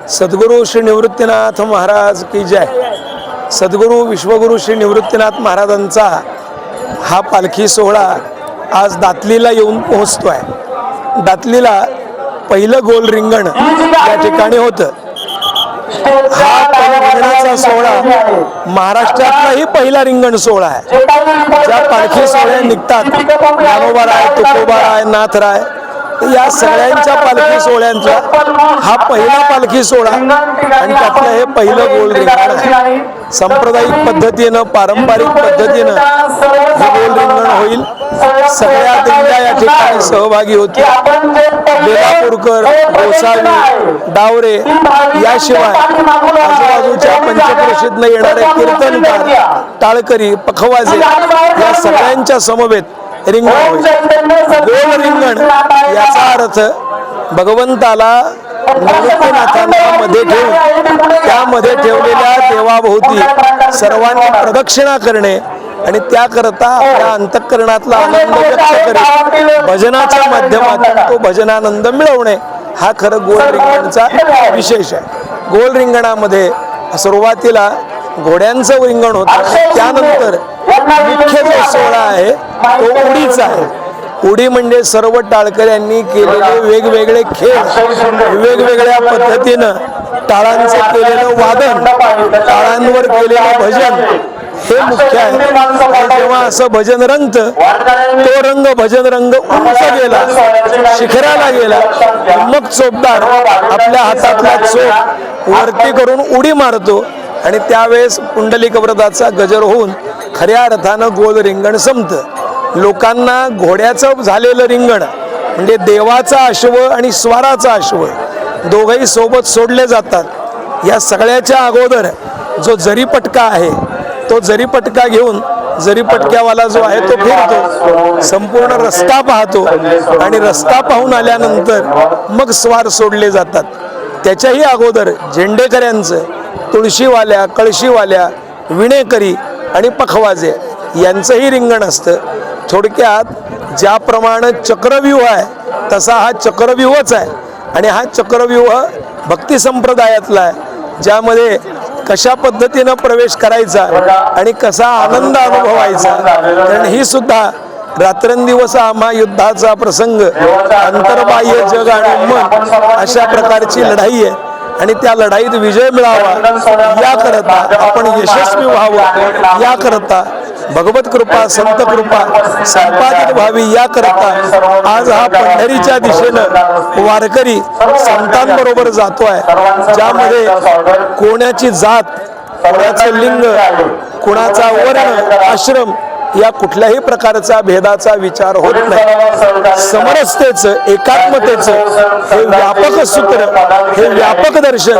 सद्गुरू श्री निवृत्तीनाथ महाराज की जय। सद्गुरू विश्वगुरू श्री निवृत्तीनाथ महाराजांचा हा पालखी सोहळा आज दातलीला येऊन पोहोचतोय। दातलीला पहिलं गोल रिंगण या ठिकाणी होतं। हा रिंगणाचा सोहळा महाराष्ट्रातलाही पहिला रिंगण सोहळा आहे। ज्या पालखी सोहळ्या निघतात, ज्ञानोबाराय, तुकोबाराय, नाथराय, या सगळ्यांच्या पालखी सोहळ्यांचा हा पहिला पालखी सोहळा आणि त्यातलं हे पहिलं गोल रिंगण आहे। सांप्रदायिक पद्धतीनं, पारंपरिक पद्धतीनं हे गोल रिंगण होईल। सगळ्या दिंड्या या ठिकाणी सहभागी होतील। बेलापूरकर, गोसावी, डावरे याशिवाय आजूबाजूच्या पंचक्रोशीतनं येणारे कीर्तनकार, टाळकरी, पखवाजे या सगळ्यांच्या समवेत रिंगण होईल। गोल रिंगण याचा अर्थ भगवंताला निवृत्तीनाथांना मध्ये ठेवून त्यामध्ये ठेवलेल्या देवाभोवती सर्वांनी प्रदक्षिणा करणे आणि त्याकरता आपल्या अंतःकरणातला आनंद व्यक्त करणे, भजनाच्या माध्यमातून तो भजनानंद मिळवणे हा खरं गोल रिंगणचा विशेष आहे। गोल रिंगणामध्ये सुरुवातीला घोड्यांचं रिंगण होतं, त्यानंतर मुख्य जो सोहळा आहे तो उडीचा आहे। उडी म्हणजे सर्व टाळकऱ्यांनी केलेले वेगवेगळे खेळ, वेगवेगळ्या पद्धतीनं टाळांचं केलेलं वादन, टाळांवर केलेलं भजन हे मुख्य आहे। जेव्हा असं भजन रंगतं, तो रंग भजन रंग उंच गेला, शिखराला गेला, मग चोपदार आपल्या हातातला चोप वरती करून उडी मारतो आणि त्यावेळेस पुंडलिक व्रताचा गजर होऊन खऱ्या अर्थानं गोल रिंगण संपतं। लोकांना घोड्याचं झालेलं रिंगण म्हणजे देवाचा अश्व आणि स्वाराचा अश्व दोघंही सोबत सोडले जातात। या सगळ्याच्या अगोदर जो जरीपटका आहे तो जरीपटका घेऊन जरीपटक्यावाला जो आहे तो फिरतो, संपूर्ण रस्ता पाहतो आणि रस्ता पाहून आल्यानंतर मग स्वार सोडले जातात। त्याच्याही अगोदर झेंडेकऱ्यांचं, तुळशीवाल्या, कळशीवाल्या, विणेकरी आणि पखवाजे यांचंही रिंगण असतं। थोडक्यात ज्याप्रमाणे चक्रव्यूह आहे तसा हा चक्रव्यूहच आहे आणि हा चक्रव्यूह भक्ती संप्रदायातला आहे, ज्यामध्ये कशा पद्धतीनं प्रवेश करायचा आणि कसा आनंद अनुभवायचा। कारण ही सुद्धा रात्रंदिवस आम्हा युद्धाचा प्रसंग, अंतर्बाह्य जग आणि मन अशा प्रकारची लढाई आहे आणि त्या लढाईत विजय मिळावा याकरता, आपण यशस्वी व्हावं याकरता, भगवत कृपा, संत कृपा संपादित व्हावी याकरता आज हा पंढरीच्या दिशेनं वारकरी संतांबरोबर जातोय, ज्यामध्ये कोणाची जात, कोणाचं लिंग, कोणाचा वर्ण, आश्रम या कुठल्याही प्रकारचा भेदाचा विचार होत नाही। समरसतेचं, एकात्मतेचं हे व्यापक सूत्र, हे व्यापक दर्शन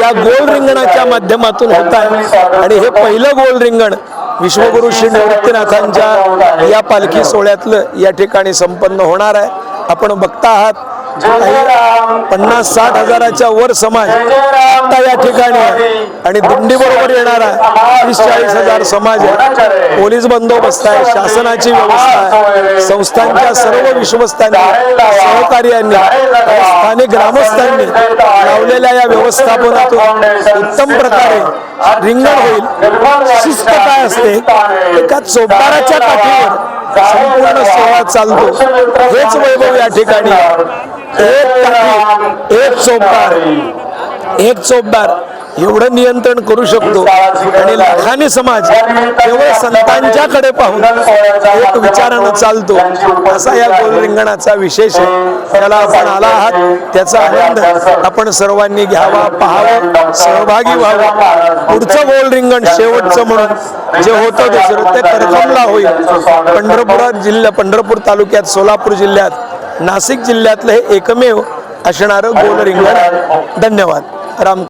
या गोल रिंगणाच्या माध्यमातून होत आहे आणि हे पहिलं गोल रिंगण विश्वगुरू श्री निवृत्तीनाथांच्या या पालखी सोहळ्यातलं या ठिकाणी संपन्न होणार आहे। आपण बघता आहात 50-60 हजाराच्या वर समाज आता या ठिकाणी आहे आणि दिंडी बरोबर येणारा 30-40 हजार समाज आहे। पोलीस बंदोबस्त आहे, शासनाची व्यवस्था आहे, संस्थांच्या सर्व विश्वस्तांनी, सहकार्यांनी, स्थानिक ग्रामस्थांनी लावलेल्या या व्यवस्थापनातून उत्तम प्रकारे रिंगण होईल। शिस्त काय असते, एका चोपदाराच्या काठीवर संपूर्ण सोहळा चालतो। हेच वैभव या ठिकाणी, एक काठी, एक चोपदार एवढं नियंत्रण करू शकतो आणि लाखानी समाज केवळ संतांच्याकडे पाहून एक विचारानं चालतो। असा या गोल रिंगणाचा विशेष आहे। त्याला आपण आला आहात, त्याचा आनंद आपण सर्वांनी घ्यावा, पाहावं, सहभागी व्हावं। पुढचं गोल रिंगण शेवटचं म्हणून जे होतं दुसरं ते करकमला होईल। पंढरपूर तालुक्यात, सोलापूर जिल्ह्यात, नाशिक जिल्ह्यातलं हे एकमेव असणारं गोल रिंगण। धन्यवाद। राम।